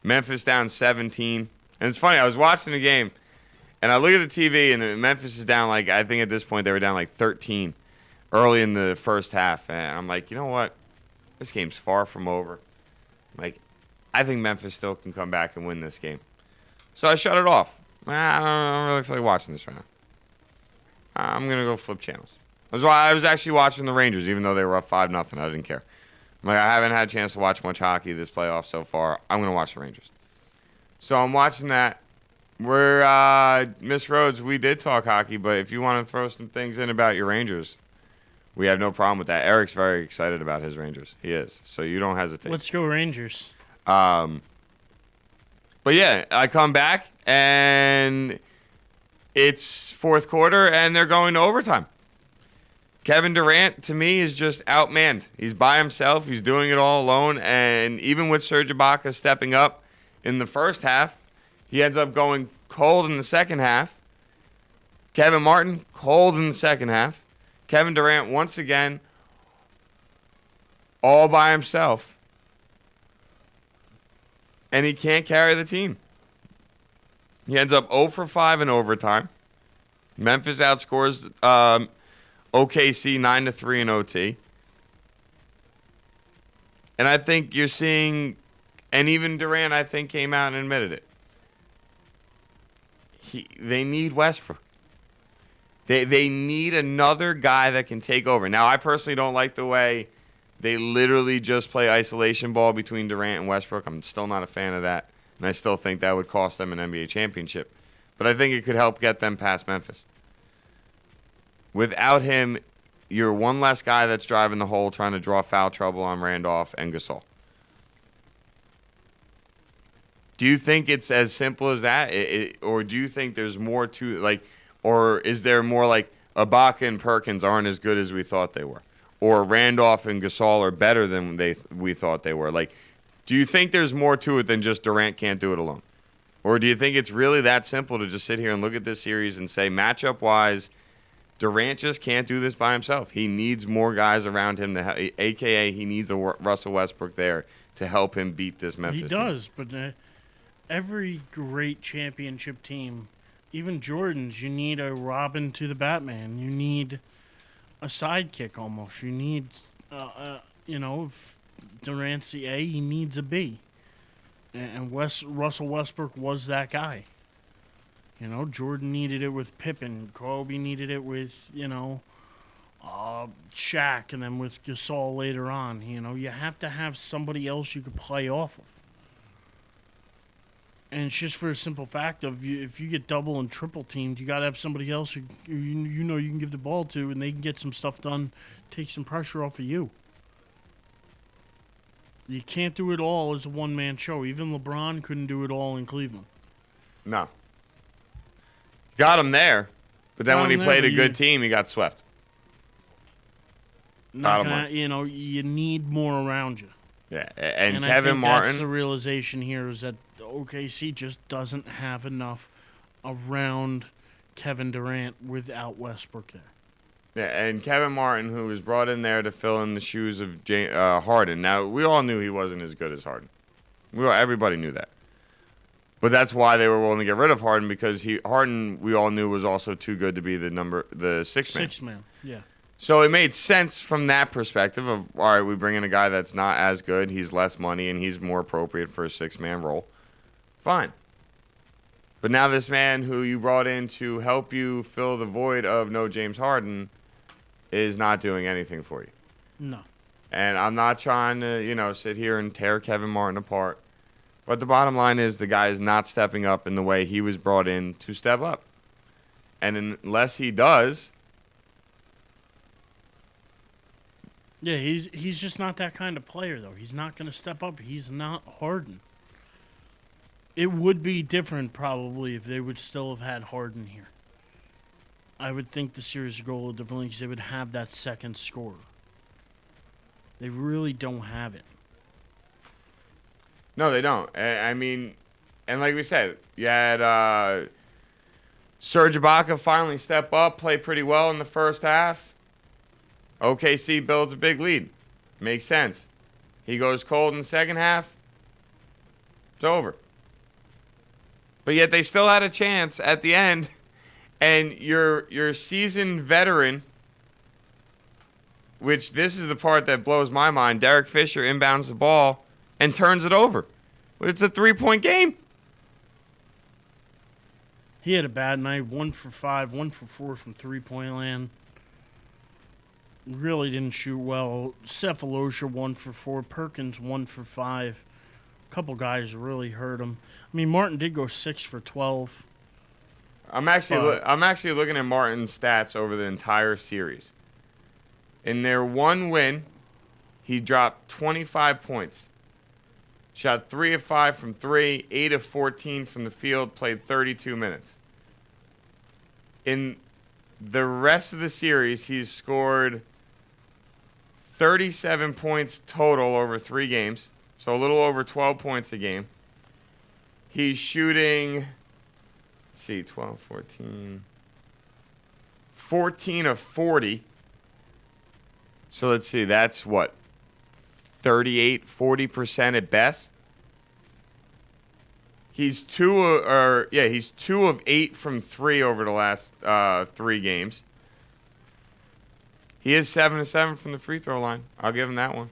Memphis down 17. And it's funny, I was watching the game, and I look at the TV, and Memphis is down I think at this point they were down 13 early in the first half. And I'm like, you know what? This game's far from over. I think Memphis still can come back and win this game. So I shut it off. I don't really feel like watching this right now. I'm going to go flip channels. I was actually watching the Rangers, even though they were up 5-0. I didn't care. I haven't had a chance to watch much hockey this playoff so far. I'm going to watch the Rangers. So I'm watching that. Miss Rhodes, we did talk hockey, but if you want to throw some things in about your Rangers, we have no problem with that. Erich's very excited about his Rangers. He is. So you don't hesitate. Let's go Rangers. But yeah, I come back, and it's fourth quarter, and they're going to overtime. Kevin Durant, to me, is just outmanned. He's by himself. He's doing it all alone. And even with Serge Ibaka stepping up in the first half, he ends up going cold in the second half. Kevin Martin, cold in the second half. Kevin Durant, once again, all by himself. And he can't carry the team. He ends up 0 for 5 in overtime. Memphis outscores OKC 9-3 in OT. And I think you're seeing, and even Durant, I think, came out and admitted it. They need Westbrook. They need another guy that can take over. Now, I personally don't like the way they literally just play isolation ball between Durant and Westbrook. I'm still not a fan of that. And I still think that would cost them an NBA championship. But I think it could help get them past Memphis. Without him, you're one less guy that's driving the hole trying to draw foul trouble on Randolph and Gasol. Do you think it's as simple as that? Or do you think there's more to or is there more Ibaka and Perkins aren't as good as we thought they were? Or Randolph and Gasol are better than we thought they were? Do you think there's more to it than just Durant can't do it alone? Or do you think it's really that simple to just sit here and look at this series and say, matchup-wise, Durant just can't do this by himself. He needs more guys around him, a.k.a. he needs a Russell Westbrook there to help him beat this Memphis team. He does, but every great championship team, even Jordan's, you need a Robin to the Batman. You need a sidekick almost. You need, if Durant's the A, he needs a B. And Russell Westbrook was that guy. Jordan needed it with Pippen. Kobe needed it with, Shaq, and then with Gasol later on. You have to have somebody else you could play off of. And it's just for a simple fact of if you get double and triple teamed, you got to have somebody else who you can give the ball to, and they can get some stuff done, take some pressure off of you. You can't do it all as a one-man show. Even LeBron couldn't do it all in Cleveland. No. Got him there, but then when he played a good team, he got swept. You need more around you. Yeah, and Kevin I think Martin. That's the realization here is that OKC just doesn't have enough around Kevin Durant without Westbrook there. Yeah, and Kevin Martin, who was brought in there to fill in the shoes of Harden. Now, we all knew he wasn't as good as Harden. Everybody knew that. But that's why they were willing to get rid of Harden, because Harden, we all knew, was also too good to be the sixth man. Sixth man, yeah. So it made sense from that perspective of, all right, we bring in a guy that's not as good, he's less money, and he's more appropriate for a six-man role. Fine. But now this man who you brought in to help you fill the void of no James Harden is not doing anything for you. No. And I'm not trying to, sit here and tear Kevin Martin apart. But the bottom line is the guy is not stepping up in the way he was brought in to step up. And unless he does... Yeah, he's just not that kind of player, though. He's not going to step up. He's not Harden. It would be different, probably, if they would still have had Harden here. I would think the series would go a little differently because they would have that second scorer. They really don't have it. No, they don't. I mean, and like we said, you had Serge Ibaka finally step up, play pretty well in the first half. OKC builds a big lead. Makes sense. He goes cold in the second half. It's over. But yet they still had a chance at the end, and your seasoned veteran, which this is the part that blows my mind, Derek Fisher inbounds the ball and turns it over. But it's a 3-point game. He had a bad night, 1 for 5, 1 for 4 from three-point land. Really didn't shoot well. Cephalosha 1 for 4, Perkins 1 for 5. A couple guys really hurt him. I mean, Martin did go 6 for 12. I'm actually looking at Martin's stats over the entire series. In their one win, he dropped 25 points. Shot 3 of 5 from 3, 8 of 14 from the field, played 32 minutes. In the rest of the series, he's scored 37 points total over 3 games, so a little over 12 points a game. He's shooting, 12, 14 of 40. So let's see, that's what? 40% at best. He's 2 of 8 from 3 over the last 3 games. He is 7 of 7 from the free throw line. I'll give him that one.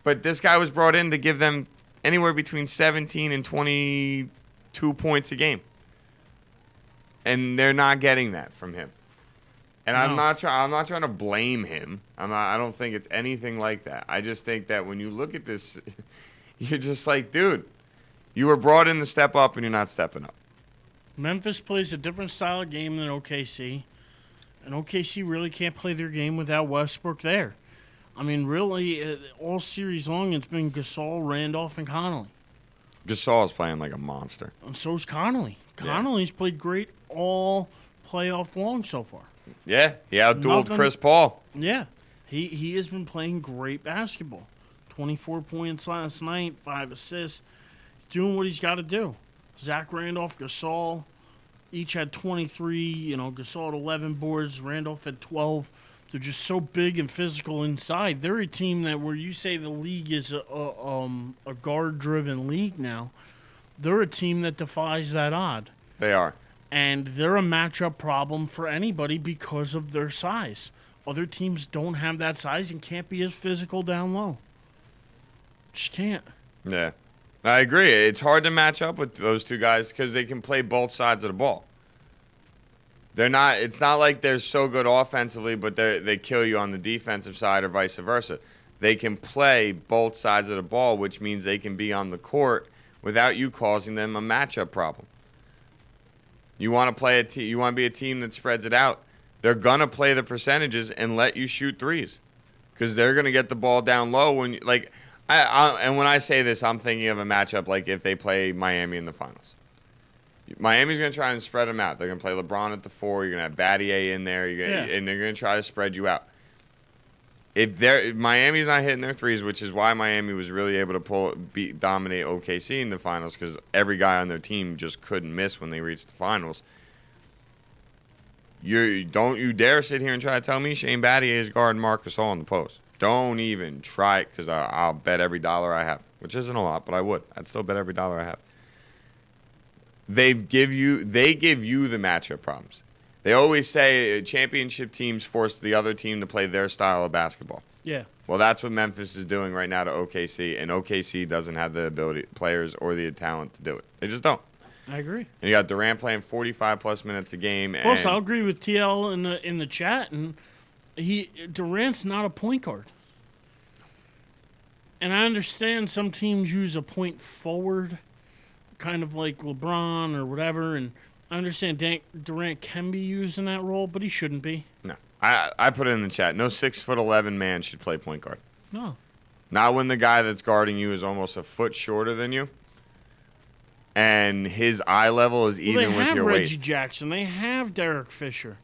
But this guy was brought in to give them anywhere between 17 and 22 points a game. And they're not getting that from him. And no. I'm not trying to blame him. I don't think it's anything like that. I just think that when you look at this, you're just like, dude, you were brought in to step up and you're not stepping up. Memphis plays a different style of game than OKC. And OKC really can't play their game without Westbrook there. I mean, really, all series long, it's been Gasol, Randolph, and Connolly. Gasol is playing like a monster. And so is Connolly. Connolly's played great all playoff long so far. Yeah, he outdueled Chris Paul. Yeah, he has been playing great basketball. 24 points last night, 5 assists. Doing what he's got to do. Zach Randolph, Gasol, each had 23. Gasol had 11 boards. Randolph had 12. They're just so big and physical inside. They're a team that where you say the league is a guard-driven league now, they're a team that defies that odd. They are. And they're a matchup problem for anybody because of their size. Other teams don't have that size and can't be as physical down low. Just can't. Yeah. I agree. It's hard to match up with those two guys because they can play both sides of the ball. It's not like they're so good offensively, but they kill you on the defensive side or vice versa. They can play both sides of the ball, which means they can be on the court without you causing them a matchup problem. You want to you want to be a team that spreads it out. They're gonna play the percentages and let you shoot threes, because they're gonna get the ball down low when and when I say this, I'm thinking of a matchup like if they play Miami in the finals. Miami's gonna try and spread them out. They're gonna play LeBron at the 4. You're gonna have Battier in there. And they're gonna try to spread you out. If Miami's not hitting their threes, which is why Miami was really able to dominate OKC in the finals, because every guy on their team just couldn't miss when they reached the finals. Don't you dare sit here and try to tell me Shane Battier is guarding Marc Gasol in the post. Don't even try it, because I'll bet every dollar I have, which isn't a lot, but I would. I'd still bet every dollar I have. They give you the matchup problems. They always say championship teams force the other team to play their style of basketball. Yeah. Well, that's what Memphis is doing right now to OKC, and OKC doesn't have the ability, players, or the talent to do it. They just don't. I agree. And you got Durant playing 45-plus minutes a game. Plus, I'll agree with TL in the chat, and Durant's not a point guard. And I understand some teams use a point forward, kind of like LeBron or whatever, and I understand Durant can be used in that role, but he shouldn't be. No. I put it in the chat. No 6'11" man should play point guard. No. Not when the guy that's guarding you is almost a foot shorter than you, and his eye level is even with your waist. They have Reggie Jackson. They have Derek Fisher.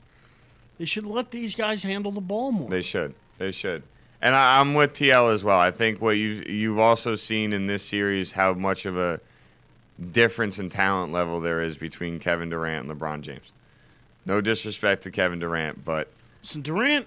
They should let these guys handle the ball more. They should. And I'm with TL as well. I think what you've also seen in this series how much of a difference in talent level there is between Kevin Durant and LeBron James. No disrespect to Kevin Durant, but so Durant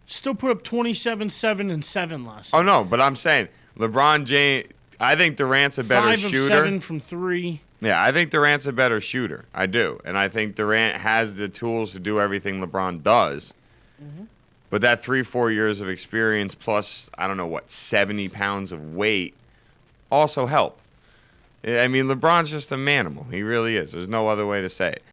still put up 27, 7, and 7 last night. Oh, no, but I'm saying LeBron James, I think Durant's a better 5 shooter. of 7 from 3. Yeah, I think Durant's a better shooter. I do. And I think Durant has the tools to do everything LeBron does. Mm-hmm. But that 3-4 years of experience plus, I don't know what, 70 pounds of weight also help. I mean, LeBron's just a manimal. He really is. There's no other way to say it.